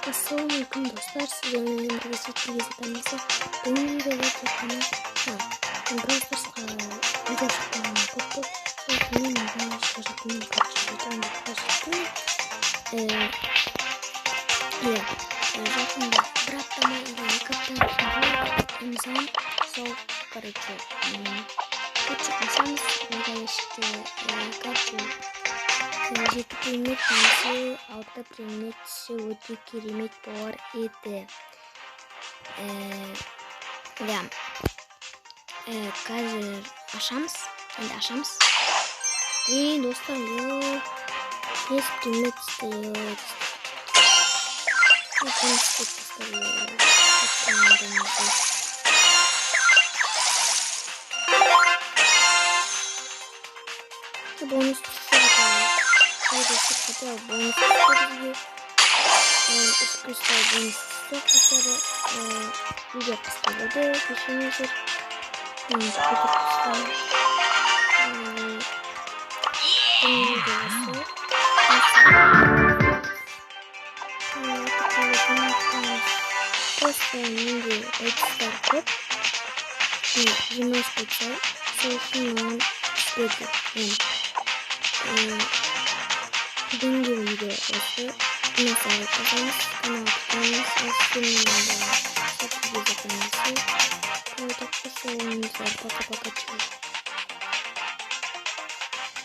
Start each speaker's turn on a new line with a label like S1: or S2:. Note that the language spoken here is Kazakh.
S1: Ассалаумалейкум достар, сіздермен бірге сеттігізі танысы. Бүгінгі видеода жақында просто видео шықтағаны көп болды. Сол күні Мегаящик жақында жақында бір аптама или екі апта имзам сол қосамыз Мегаящикте жеті предмет немесе 6 предмет түссе өте керемет болар еді. Қазір ашамыз. Достар, бес предмет түсті. Бонус хотел бонус искусство бонус который видео поставлю пишите просто менде айтыстар көп жинау специал сол үшін маған түспеді. Бүгінгі видео осы. Насалай қосамыз, канал күтеміз, пока-пока.